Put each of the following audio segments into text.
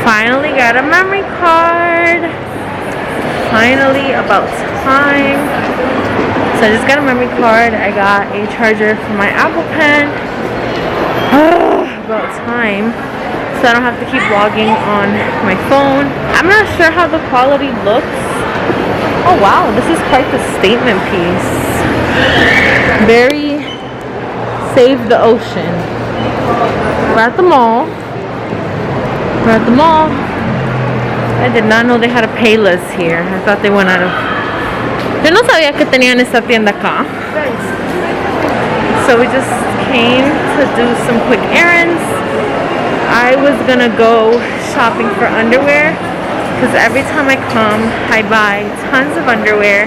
Finally got a memory card. Finally, about time. So I just got a memory card. I got a charger for my Apple Pen. About time. So I don't have to keep vlogging on my phone. I'm not sure how the quality looks. Oh wow, this is quite the statement piece. Very save the ocean. We're at the mall. We're at the mall. I did not know they had a Payless here. I thought they went out of... Yo no sabía que tenían esta tienda acá. So we just came to do some quick errands. I was gonna go shopping for underwear because every time I come, I buy tons of underwear.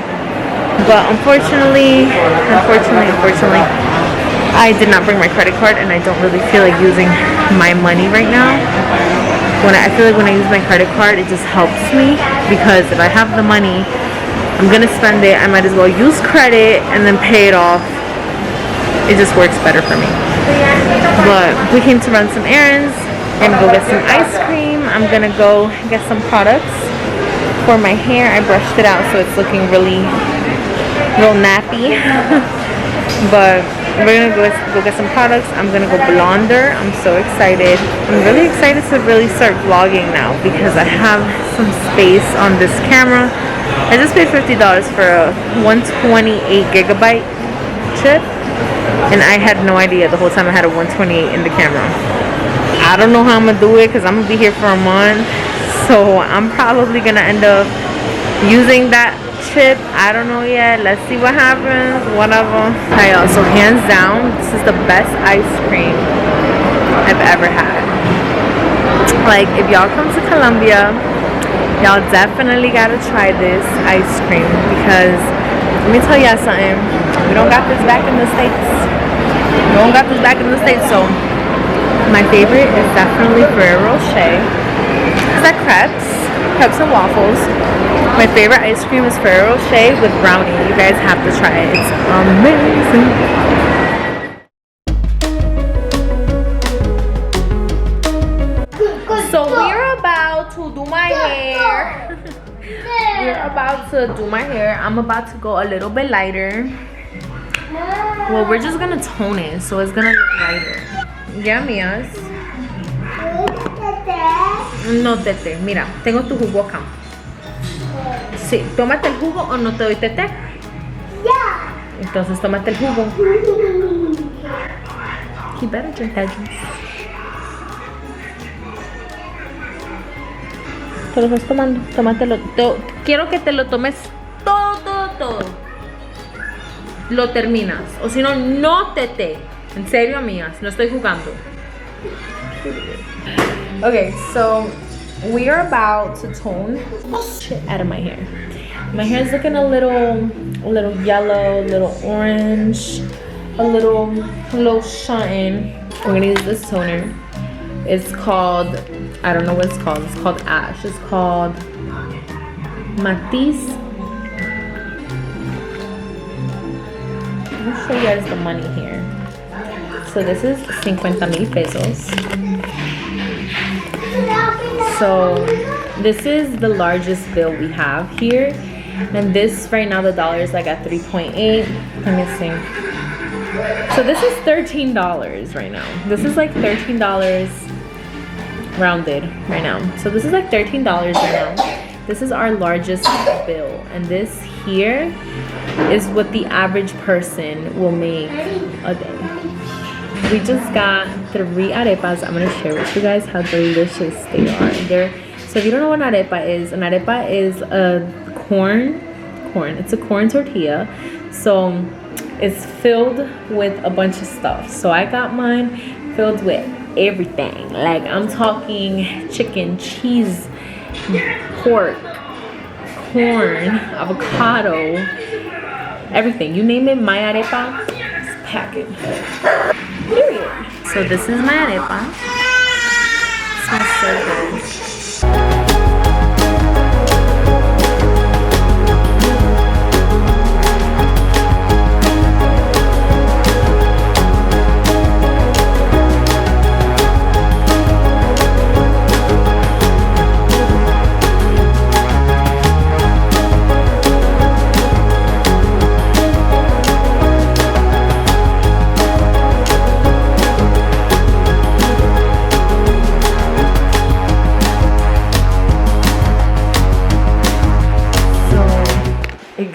But unfortunately, I did not bring my credit card, and I don't really feel like using my money right now. I feel like when I use my credit card, it just helps me, because if I have the money, I'm gonna spend it. I might as well use credit and then pay it off. It just works better for me. But we came to run some errands. I'm gonna go get some ice cream. I'm gonna go get some products for my hair. I brushed it out so it's looking real nappy. But we're gonna go get some products. I'm gonna go blonder. I'm so excited. I'm really excited to really start vlogging now because I have some space on this camera. I just paid $50 for a 128 gigabyte chip, and I had no idea the whole time I had a 128 in the camera. I don't know how I'm gonna do it because I'm gonna be here for a month, so I'm probably gonna end up using that chip. I don't know yet. Let's see what happens. Whatever. Hi y'all, so hands down, this is the best ice cream I've ever had. Like, if y'all come to Colombia, y'all definitely gotta try this ice cream, because let me tell y'all something, we don't got this back in the States. So my favorite is definitely Ferrero Rocher. Is that crepes and waffles. My favorite ice cream is Ferrero Rocher with brownie. You guys have to try it. It's amazing. So we're about to do my hair. I'm about to go a little bit lighter. Well, we're just gonna tone it, so it's gonna look lighter. Yeah, Amias. No, tete. Mira, tengo tu jugo acá. Sí, tómate el jugo o no te doy tete. Yeah. Entonces tómate el jugo. You better drink that juice. Te lo estás tomando. Tómatelo. Quiero que te lo tomes todo. Lo terminas. O si no, no tete. En serio, amigas, no estoy jugando. Okay, so we are about to tone shit out of my hair. My hair is looking a little yellow, a little orange, a little something. We're gonna use this toner. It's called, I don't know what it's called. It's called Ash. It's called Matisse. I'll show you guys the money here. So this is 50,000 pesos. So this is the largest bill we have here, and this right now the dollar is like at 3.8. Let me see. So this is $13 right now. This is like $13 rounded right now. So this is like $13 right now. This is our largest bill, and this here is what the average person will make a day. We just got 3 arepas. I'm gonna share with you guys how delicious they are. So if you don't know what an arepa is a corn. It's a corn tortilla. So it's filled with a bunch of stuff. So I got mine filled with everything. Like, I'm talking chicken, cheese, pork, corn, avocado, everything. You name it, my arepa is packaged. Period. So this is my arepa. It smells so good.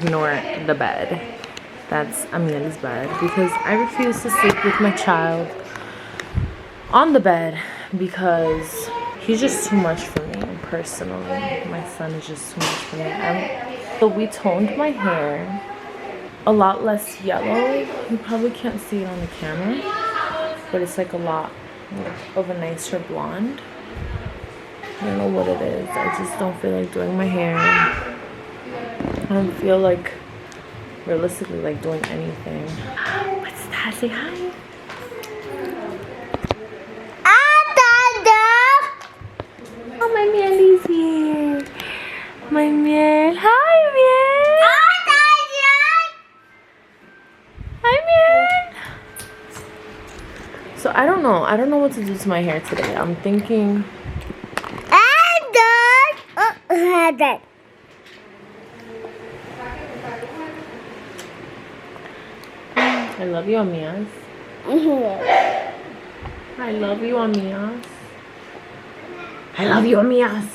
ignore the bed. That's Amiel's bed because I refuse to sleep with my child on the bed because he's just too much for me personally. My son is just too much for me. So we toned my hair a lot less yellow. You probably can't see it on the camera, but it's like a lot of a nicer blonde. I don't know what it is. I just don't feel like doing my hair. I don't feel like realistically like doing anything. What's that? Say hi. Oh, my Miel's here. My Miel. Hi, Miel. Hi, Miel. So I don't know. I don't know what to do to my hair today. I'm thinking. I love you, Amias. I love you, Amias. I love you, Amias.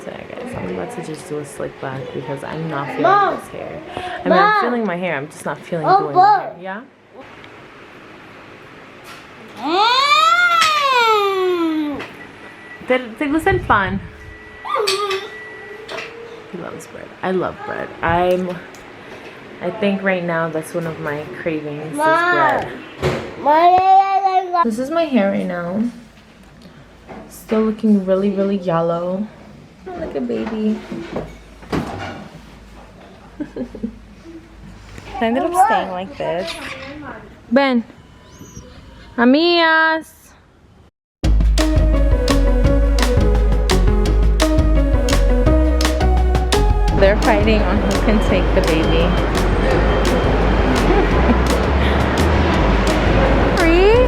Sorry, guys. I'm about to just do a slick back because I'm not feeling this hair. I mean, I'm feeling my hair. I'm just not feeling doing my hair. Yeah? ¿Te gusta el pan? He loves bread. I love bread. I think right now that's one of my cravings is bread. This is my hair right now. Still looking really, really yellow. Like a baby. I ended up staying like this. Ben. Amias. They're fighting on who can take the baby. Free?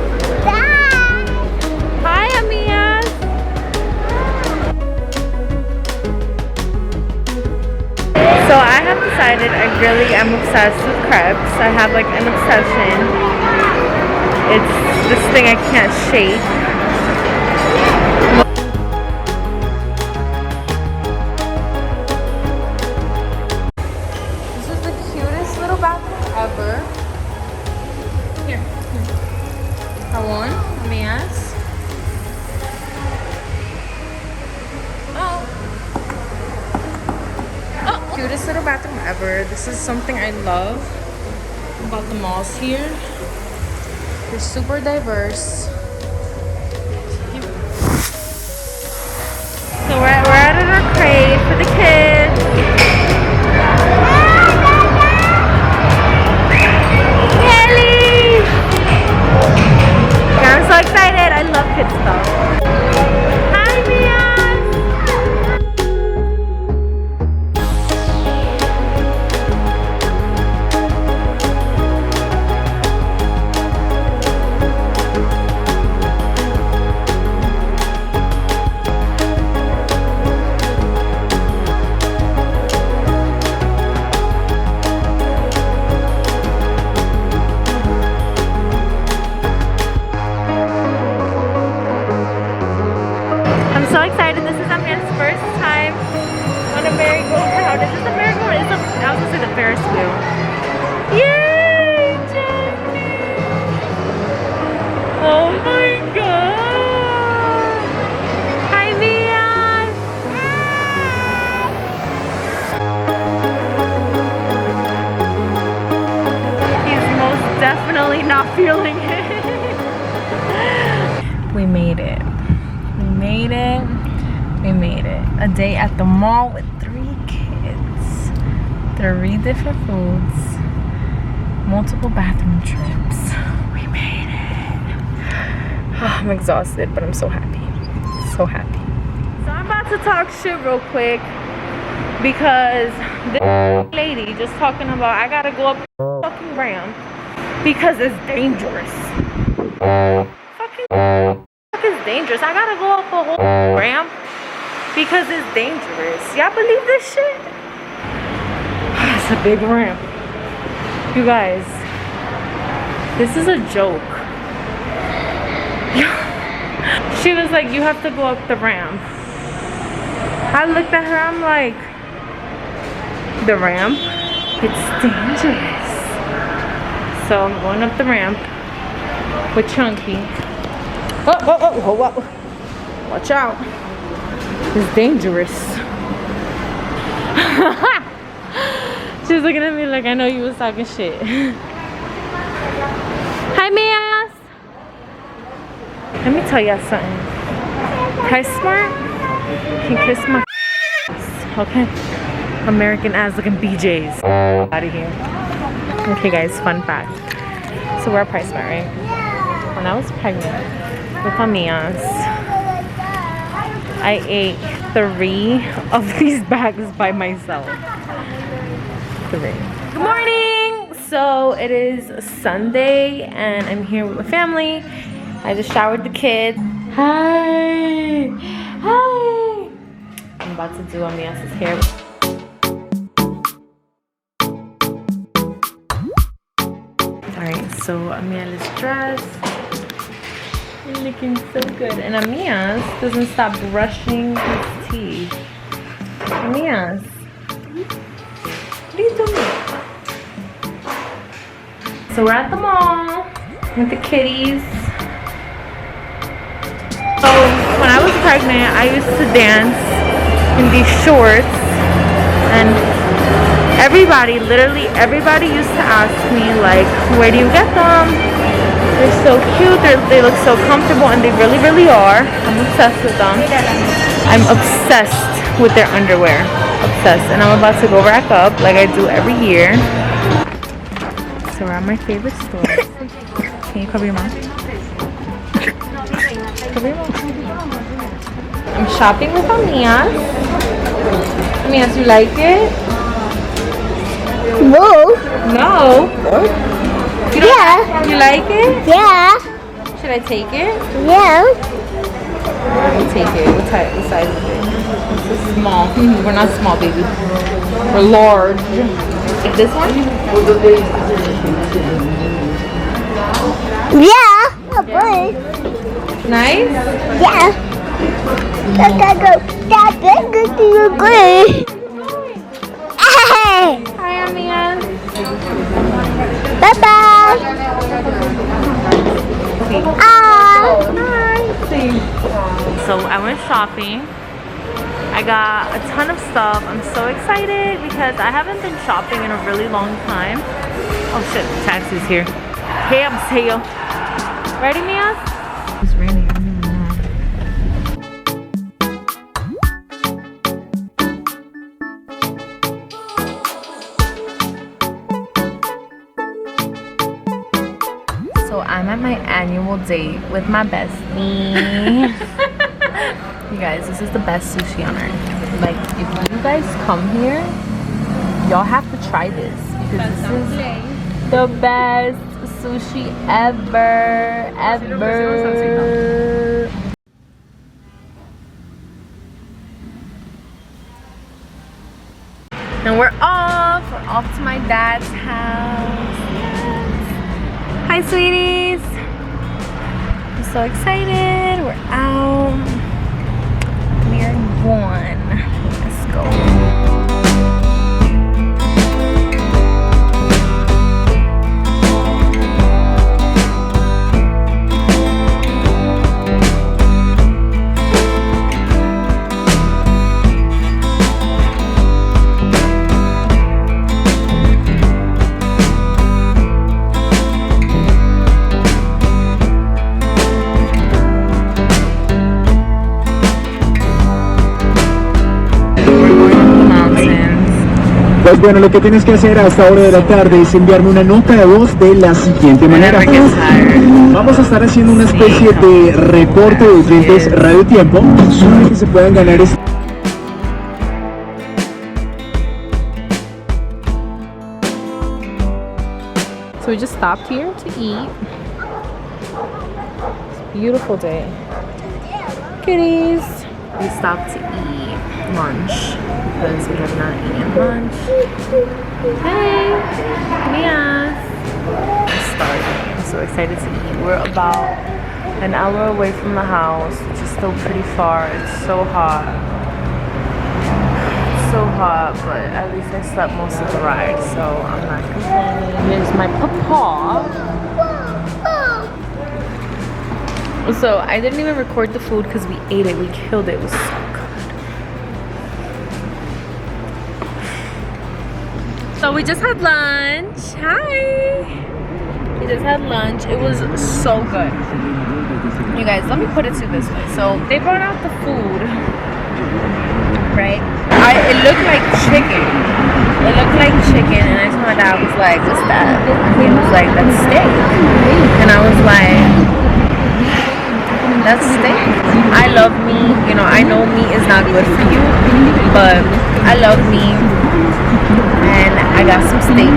Hi, Amias. So I have decided I really am obsessed with crepes. I have like an obsession. It's this thing I can't shake. Ever. Here. One, Amias. Oh, cutest little bathroom ever. This is something I love about the malls here. They're super diverse. So we're at an arcade for the kids. I'm so excited. I love kid stuff. Hi, Mia. So excited. This is Amiel's first time on a merry-go-round. Is this a merry-go-round? I was gonna say the Ferris wheel. Yay, Jenny! Oh my god! Hi, Mia! He's most definitely not feeling it. We made it. We made it. A day at the mall with 3 kids. 3 different foods. Multiple bathroom trips. We made it. Oh, I'm exhausted, but I'm so happy. So happy. So I'm about to talk shit real quick because this lady just talking about I gotta go up the fucking ramp because it's dangerous. Fucking is dangerous. I gotta go up a whole ramp because it's dangerous. Y'all believe this shit? It's a big ramp. You guys, this is a joke. She was like, you have to go up the ramp. I looked at her, I'm like, the ramp, it's dangerous. So I'm going up the ramp with Chunky. Oh. Watch out. It's dangerous. She's looking at me like I know you was talking shit. Hi, Amias. Let me tell y'all something. Price Smart can kiss my ass, okay? American ass looking BJs. Out of here. Okay, guys, fun fact. So we're at Price Smart, right? When I was pregnant with Amias, I ate 3 of these bags by myself. 3. Good morning! So it is Sunday and I'm here with my family. I just showered the kids. Hi! Hi! I'm about to do Amias' hair. Alright, so Amiel is dressed. You're looking so good. And Amias doesn't stop brushing his teeth. Amias, what are you doing? So we're at the mall with the kitties. So when I was pregnant, I used to dance in these shorts. And everybody, literally everybody used to ask me like, where do you get them? They're so cute, they look so comfortable, and they really, really are. I'm obsessed with them. I'm obsessed with their underwear. Obsessed. And I'm about to go rack up like I do every year. So we're at my favorite store. Can you cover your mouth? Cover your mouth. I'm shopping with Amias. Amias, you like it? No. No? Yeah. You like it? Yeah. Should I take it? Yeah. Let me take it. What size is it? This is small. We're not small, baby. We're large. Like this one? Yeah. Oh, boy. Nice? Yeah. That's good to you, good. Hey. Hi, Amiel. Bye-bye. Hi. So I went shopping. I got a ton of stuff. I'm so excited because I haven't been shopping in a really long time. Oh shit, the taxi's here. Hey, I'm Sayo. Ready, Mia? It's raining. So I'm at my annual date with my bestie. You guys, this is the best sushi on earth. Like, if you guys come here, y'all have to try this because this is the best sushi ever. And we're off to my dad's house. Yes. Hi, sweeties. I'm so excited. We're out. We're one. Let's go. Pues bueno, lo que tienes que hacer a esta hora de la tarde es enviarme una nota de voz de la siguiente manera. Vamos a estar haciendo una especie de reporte de oyentes Radio Tiempo para que se puedan ganar este... So we just stopped here to eat. It's a beautiful day. Kitties. We stopped to eat lunch because we have not eaten lunch. Hey, Amias. I'm starving. I'm so excited to eat. We're about an hour away from the house, which is still pretty far. It's so hot. so hot, but at least I slept most of the ride, so I'm not complaining. Here's my papa. So I didn't even record the food because we ate it. We killed it. It was so good. So we just had lunch. Hi. We just had lunch. It was so good. You guys, let me put it to you this way. So they brought out the food, right? It looked like chicken. It looked like chicken, and I told my dad, I was like, what's that? He was like, that's steak. And I was like, that's steak. I love meat. You know, I know meat is not good for you, but I love meat. And I got some steak.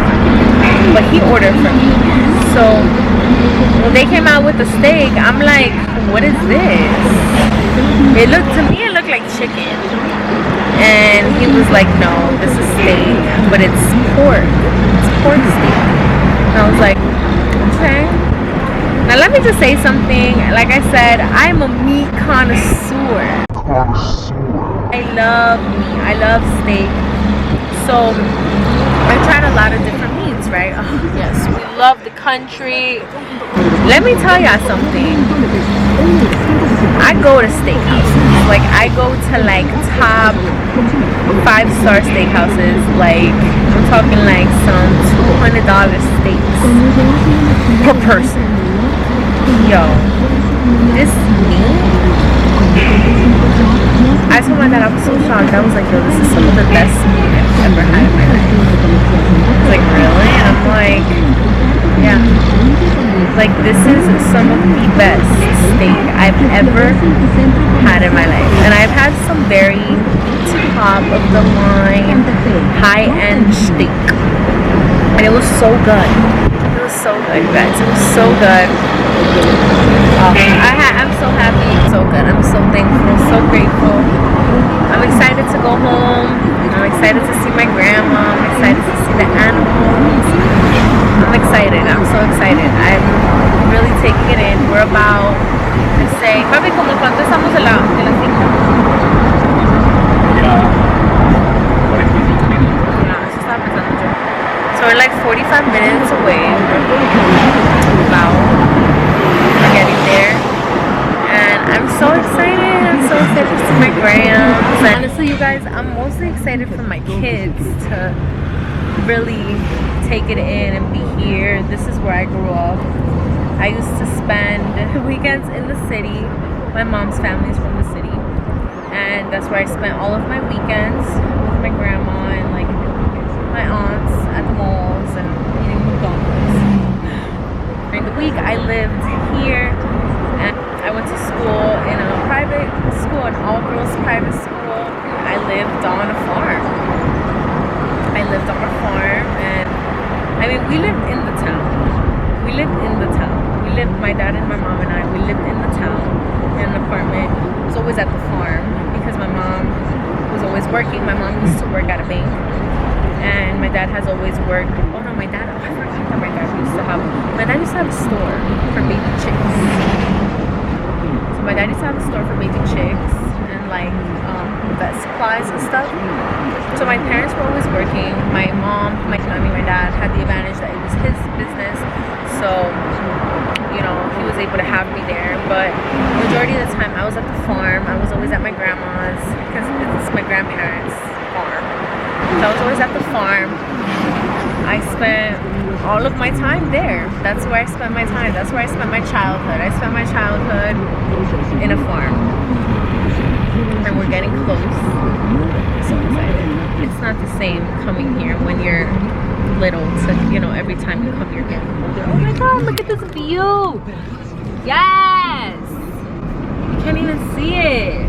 But he ordered for me. So when they came out with the steak, I'm like, what is this? It looked like chicken. And he was like, no, this is steak, but it's pork. It's pork steak. And I was like, okay. Now let me just say something. Like I said, I'm a meat connoisseur. I love meat. I love steak. So I tried a lot of different meats, right? Oh, yes, we love the country. Let me tell y'all something. I go to steakhouses. Like, I go to like top 5-star steakhouses. Like, I'm talking like some $200 steaks per person. Yo, this meat, I told my dad, I was so shocked. I was like, yo, this is some of the best meat I've ever had in my life. He's like, really? And I'm like, yeah. Like, this is some of the best steak I've ever had in my life. And I've had some very top of the line, high-end steak. And it was so good. It was so good, you guys. It was so good. I'm so happy. So good. I'm so thankful. So grateful. I'm excited to go home. I'm excited to see my grandma. I'm excited to see the animals. I'm excited. I'm so excited. I'm really taking it in. We're about, let's say, papi, ¿como cuánto estamos de la finca? Eso estaba pensando yo. So we're like 45 minutes away. We're getting there. And I'm so excited. I'm so excited to see my grams. And honestly, you guys, I'm mostly excited for my kids to really take it in and be here. This is where I grew up. I used to spend weekends in the city. My mom's family is from the city. And that's where I spent all of my weekends with my grandma and like my aunts at the malls and eating McDonald's. During the week, I lived here. And I went to school in a private school, an all-girls private school. I lived on a farm. And I mean, we lived in the town. My dad and my mom and I, we lived in the town in an apartment. I was always at the farm because my mom was always working. My mom used to work at a bank. And my dad has always worked. Oh no, I forgot that my dad used to have a store for baby chicks. So my dad used to have a store for baby chicks and like vet supplies and stuff. So my parents were always working. My dad had the advantage that it was his business. So, you know, he was able to have me there. But majority of the time I was at the farm. I was always at my grandma's because it's my grandparents' farm. So I was always at the farm. I spent all of my time there. That's where I spent my time. That's where I spent my childhood. I spent my childhood in a farm. And we're getting close. I'm so excited. It's not the same coming here when you're little to, you know, every time you come you're getting older. Oh my god, look at this view! Yes! You can't even see it.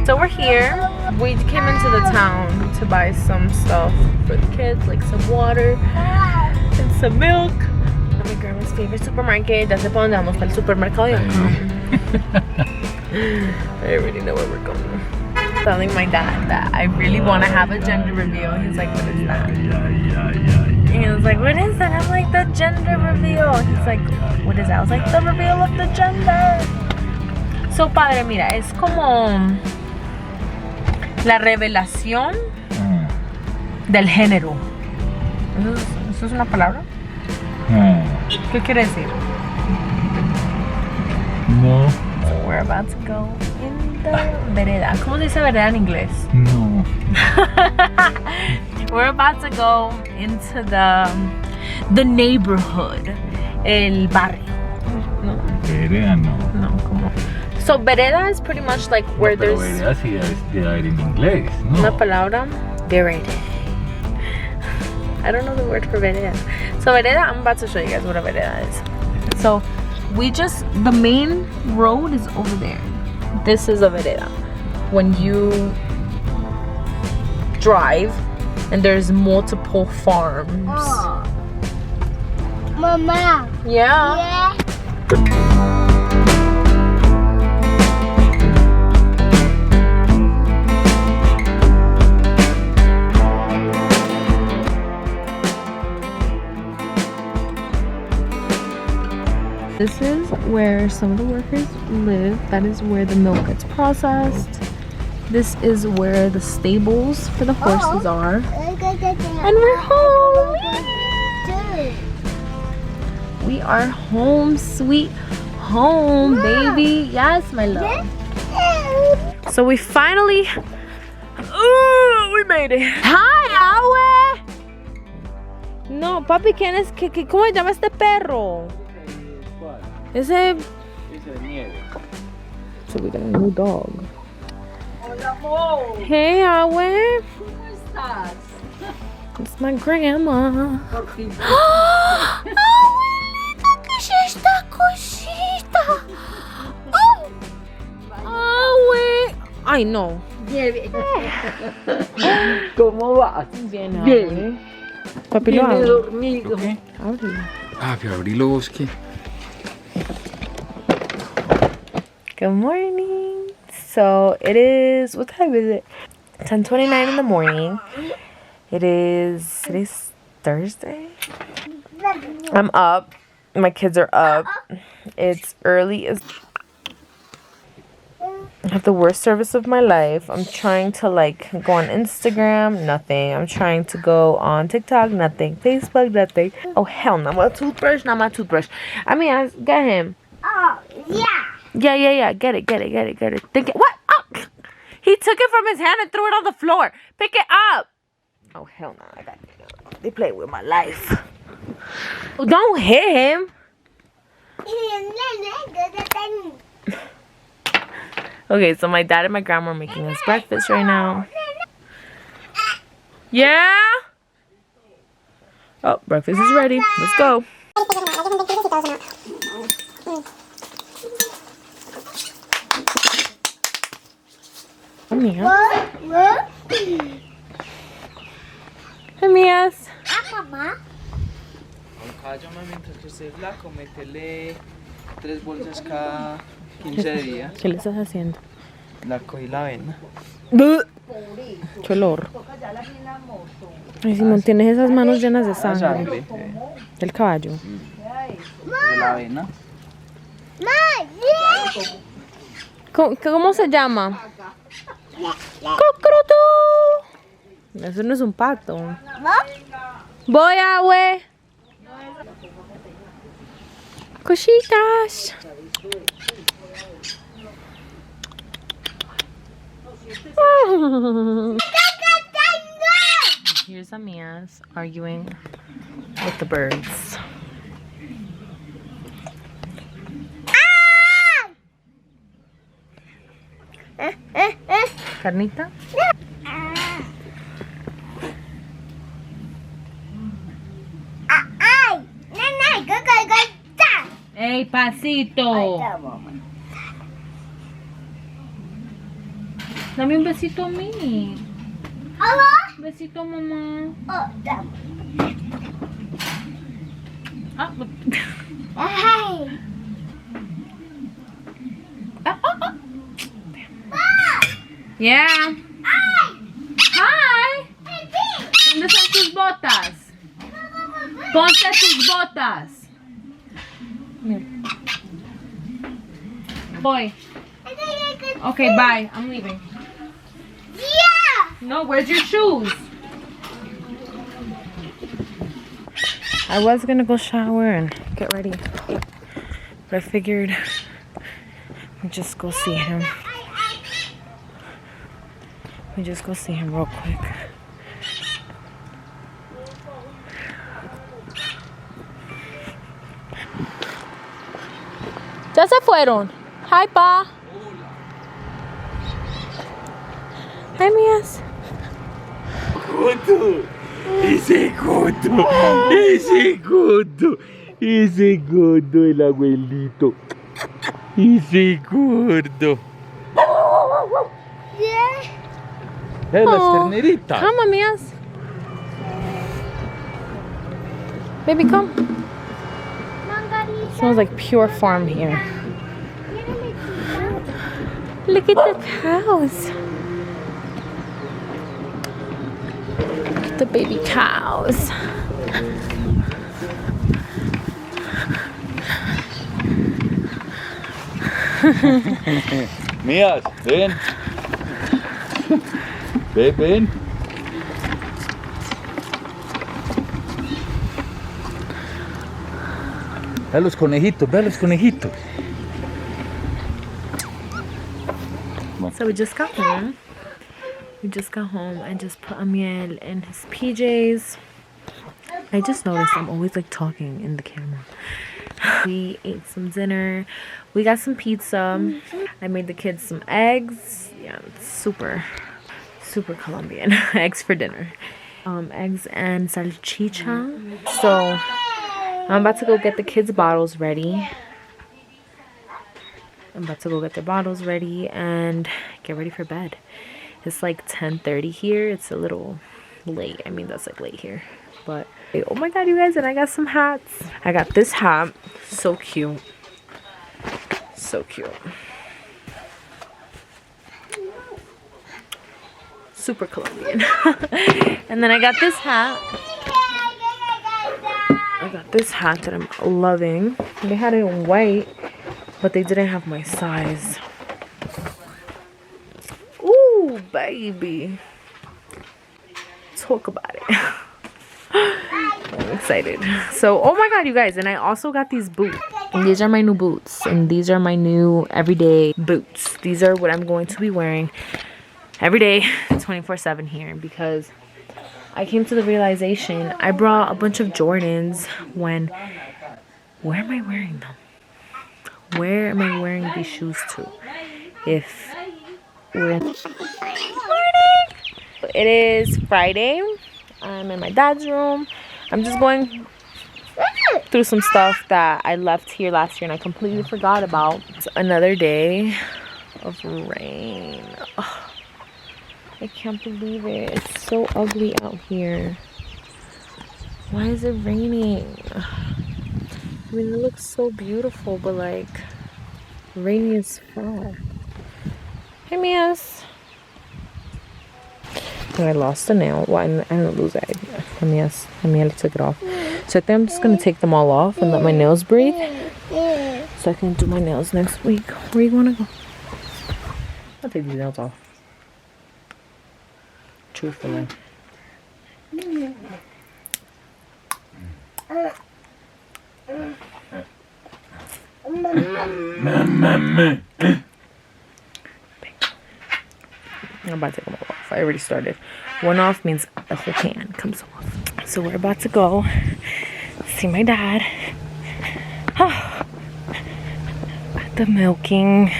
So we're here. We came into the town to buy some stuff for the kids, like some water and some milk. My grandma's favorite supermarket. Ya sé pa' dónde vamos, para el supermercado de acá. I already know where we're going. Telling my dad that I really want to have a gender reveal. He's like, what is that? He was like, what is that? I'm like, the gender reveal. He's like, what is that? I was like, the reveal of the gender. So, padre, mira, es como la revelación del género. ¿Eso es una palabra? ¿Qué quiere decir? No. So we're about to go in the vereda. ¿Cómo se dice vereda en inglés? No. We're about to go into the neighborhood, el barrio. No. Vereda no. No, como. So vereda is pretty much like where Pero there's vereda sí debe haber en inglés, ¿no? una palabra. Vereda. I don't know the word for vereda. So vereda, I'm about to show you guys what a vereda is. So the main road is over there. This is a vereda. When you drive and there's multiple farms. Oh. Mama. Yeah. Yeah. This is where some of the workers live. That is where the milk gets processed. This is where the stables for the horses are. And we're home! We are home, sweet home, baby. Yes, my love. So we finally... Ooh, we made it. Hi, Awe! No, papi, ¿quién es? ¿Cómo se llama este perro? Ese nieve. So we got a new dog. Hola, amor. Hey, Awe. ¿Cómo estás? It's my grandma. Por fin. Abuelita, ¿qué es esta cosita? Awe. Ay, no. ¿Cómo vas? Bien, Awe. Bien. Papi, lo Viene abre. dormido. Ábrelo. Ah, pero abrilo vos, ¿qué? Good morning. So it is, what time is it? 10:29 in the morning. Today's Thursday. I'm up. My kids are up. It's early as I have the worst service of my life. I'm trying to go on Instagram, nothing. I'm trying to go on TikTok, nothing. Facebook, nothing. Oh hell no, my toothbrush, not my toothbrush. I mean, get him. Oh, yeah. Yeah. Get it. Think it. What? Oh! He took it from his hand and threw it on the floor. Pick it up. Oh, hell no. They play with my life. Oh, don't hit him. Okay, so my dad and my grandma are making us breakfast right now. Yeah? Oh, breakfast is ready. Let's go. Amias. Amias. Mamá. Cállame mientras que esté flaco, métele 3 bolsas cada 15 días. ¿Qué le estás haciendo? La cogí la avena. ¡Qué olor! Ay, Simón, tienes esas manos llenas de sangre. Del caballo. De la avena. ¿Cómo se llama? ¡Cocroto! Eso no es un pato. Voy, Awe. Cositas. Here's Amias arguing with the birds. Carnita? ¡Ey, pasito! Dame un besito a mí. Hello? Besito, mamá. Oh, damn. Ah, Hey. yeah. Hi. ¿Dónde están tus botas? Ponte tus botas. Boy. Okay, bye. I'm leaving. Yeah. No, where's your shoes? I was gonna go shower and get ready, but I figured we'd just go see him. We just go see him real quick. Ya se fueron. Hi, pa. Hi, Amias. Gordo! Ese gordo! Ese gordo! Ese gordo, el abuelito. Ese gordo. Yeah. Las Oh, terneritas. come, Amias. Baby, come. Margarita. Smells like pure farm here. Look at the cows. Look at the baby cows. Amias, ven. Ven, ven. Ve a los conejitos, ve a los conejitos. So we just got home. I just put Amiel in his PJs. I just noticed I'm always like talking in the camera. We ate some dinner. We got some pizza. I made the kids some eggs. Yeah, it's super Colombian. Eggs for dinner. Eggs and salchicha. So I'm about to go get the kids' bottles ready. I'm about to go get their bottles ready and get ready for bed. It's like 10:30 here. It's a little late. I mean, that's like late here. But oh my god, you guys, and I got some hats. I got this hat. So cute. So cute. Super Colombian. And then I got this hat. I got this hat that I'm loving. They had it in white, but they didn't have my size. Ooh, baby. Talk about it. I'm excited. So, oh my god, you guys, and I also got these boots. And these are my new boots. And these are my new everyday boots. These are what I'm going to be wearing every day, 24/7 here, because I came to the realization I brought a bunch of Jordans when... Where am I wearing them? Where am I wearing these shoes to? If we're in... Morning! It is Friday. I'm in my dad's room. I'm just going through some stuff that I left here last year and I completely forgot about. It's another day of rain. Oh, I can't believe it. It's so ugly out here. Why is it raining? I mean, it looks so beautiful, but like, rainy as fall. Hey, Amias. And I lost a nail. Well, I didn't lose it. Amiel took it off. So I think I'm just going to take them all off and let my nails breathe. So I can do my nails next week. Where you want to go? I'll take these nails off. Truthfully. I'm about to take them all off. I already started. One off means the whole can comes off. So we're about to go see my dad. The milking.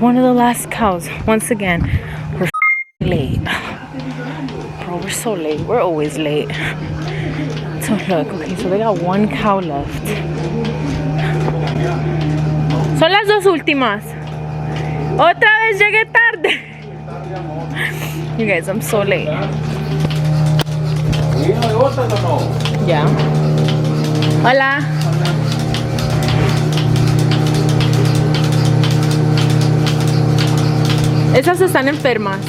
One of the last cows. Once again, we're late. Bro, we're so late. We're always late. So look, okay, so they got one cow left. Son las dos últimas. Otra vez llegué tarde. You guys, I'm so late. Ya. Hola. Esas están enfermas.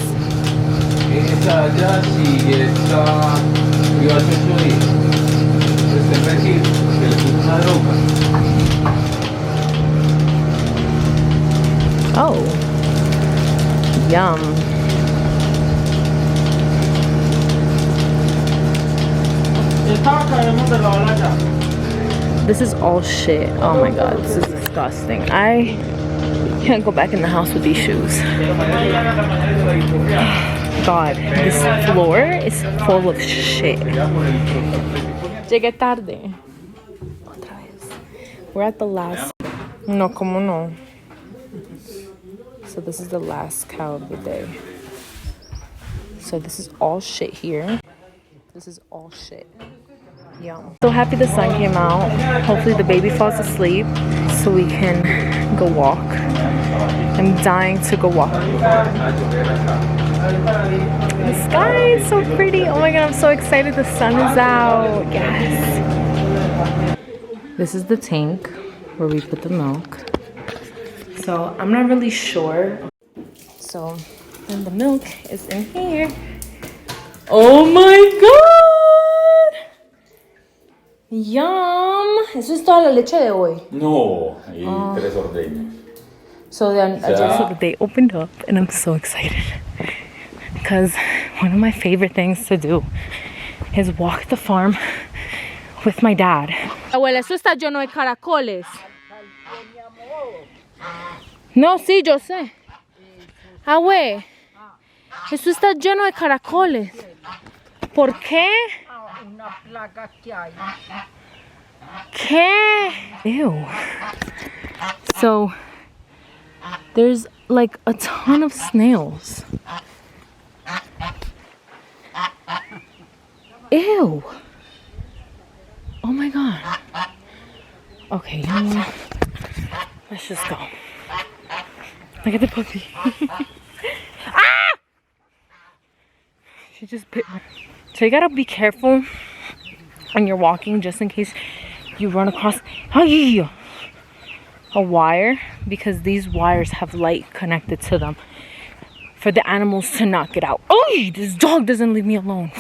Esa ya sí está viva hace 8 días. Está en retiro, que le puso una droga. Oh. Yum. This is all shit. Oh my god, this is disgusting. I can't go back in the house with these shoes. God, this floor is full of shit. Llegué tarde. Otra vez. We're at the last. No, como no. So this is the last cow of the day. So this is all shit here. This is all shit. Yum. So happy the sun came out. Hopefully the baby falls asleep so we can go walk. I'm dying to go walk. The sky is so pretty. Oh my god, I'm so excited. The sun is out. Yes. This is the tank where we put the milk. So I'm not really sure. So then the milk is in here. Oh my god! Yum! ¿Eso es toda la leche de hoy? No, y 3 ordeños. So then they opened up and I'm so excited because one of my favorite things to do is walk the farm with my dad. Abuela, eso está lleno de caracoles. No, sí, yo sé. Abue, eso está lleno de caracoles. ¿Por qué? Una plaga que hay. ¿Qué? Ew. So, there's like a ton of snails. Ew. Oh my god. Okay, you know what? Let's just go. Look at the puppy. Ah! She just bit me. So you gotta be careful when you're walking just in case you run across a wire, because these wires have light connected to them for the animals to not get out. Oh, this dog doesn't leave me alone.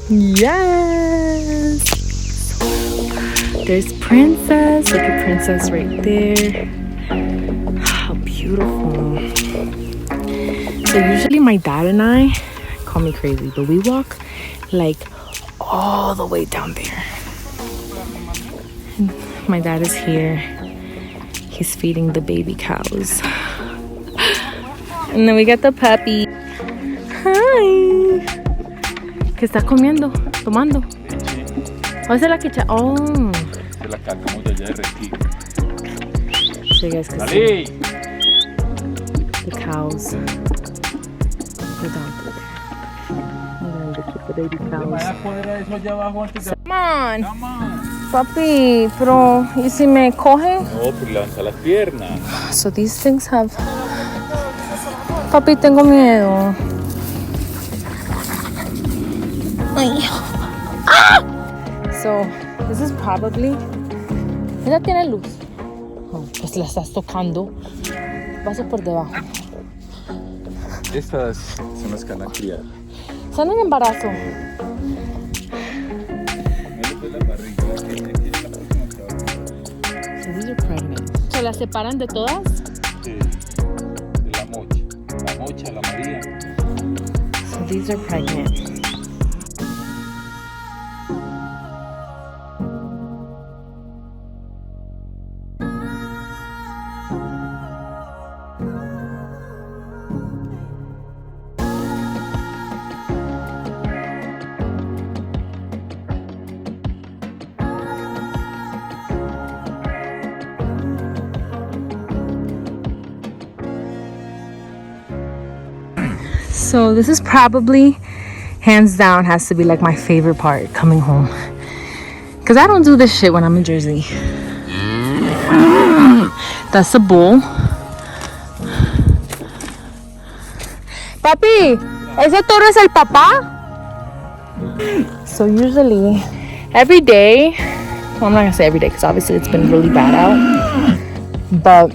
Yes. There's Princess. Look at Princess right there. How beautiful. So usually my dad and I, call me crazy, but we walk like all the way down there. And my dad is here. He's feeding the baby cows. And then we got the puppy. Hi. ¿Qué está comiendo? Tomando. ¿O esa es la que echa? Oh. Se la cargamos de allá de retiro. So you guys can see the cows. They're down through there. And then the baby cows. Come on. Come on. Papi, pero ¿y si me coge? No, pues lanza las piernas. So these things have... Papi, tengo miedo. Ay. Ah! So, this is probably... Ella tiene luz. Oh, pues la estás tocando. Pasa por debajo. Estas son las que van a criar. Están en embarazo. So these are pregnant. ¿Se las separan de todas? Sí, de la mocha. La mocha, la María. So these are pregnant. So this is probably, hands down, has to be like my favorite part, coming home. Because I don't do this shit when I'm in Jersey. That's a bull. Papi, ¿ese toro es el papá? So usually, every day, well, I'm not gonna say every day because obviously it's been really bad out. But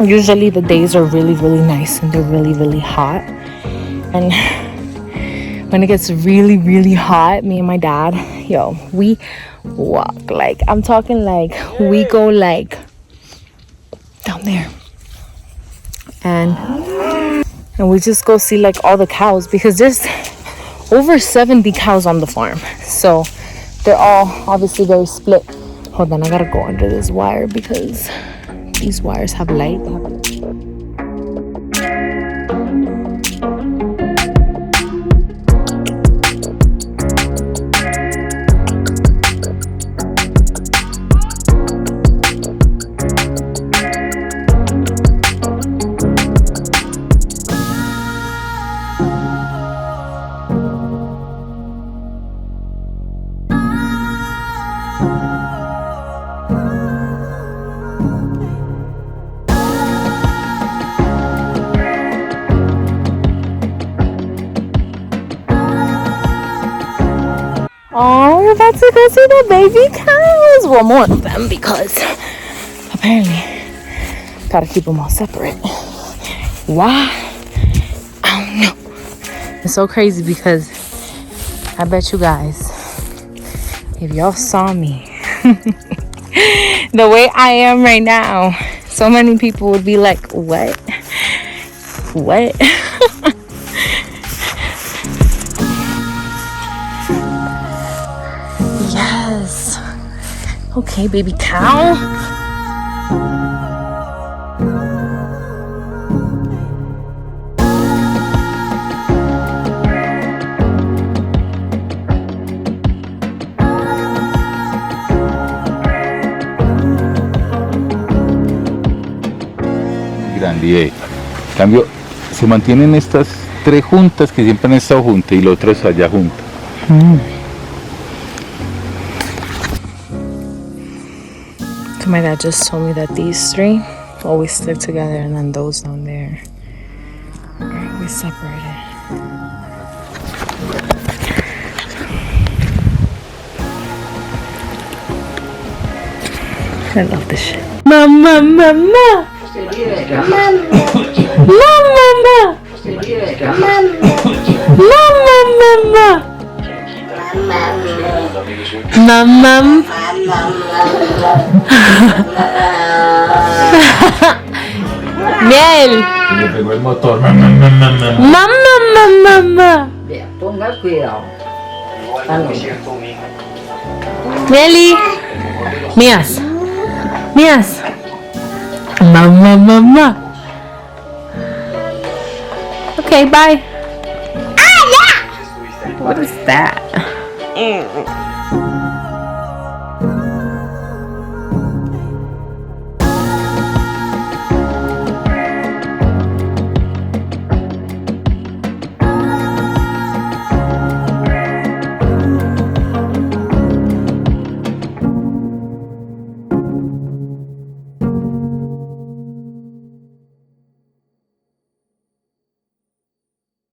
usually the days are really, really nice and they're really, really hot. And when it gets really, really hot, me and my dad, yo, we walk. Like, I'm talking like, we go like down there. And we just go see like all the cows because there's over 70 cows on the farm. So they're all obviously very split. Hold on, I gotta go under this wire because these wires have light. Oh, we're about to go see the baby cows. Well, more of them because apparently gotta keep them all separate. Why? I don't know. It's so crazy because I bet you guys, if y'all saw me the way I am right now, so many people would be like, what? What? Yes. Okay, baby cow. Grande. En cambio, se mantienen estas tres juntas que siempre han estado juntas y la otra es allá junta. My dad just told me that these three always stick together and then those down there are always separated. I love this shit. Mama, mama! Mama, mama! Mama, mama! Mama! Miel. Le pegó el motor. Mamá, mamá. Ponga cuidado. Mieli. Mías. Mías. Mamá, mamá. Okay, bye. What is that?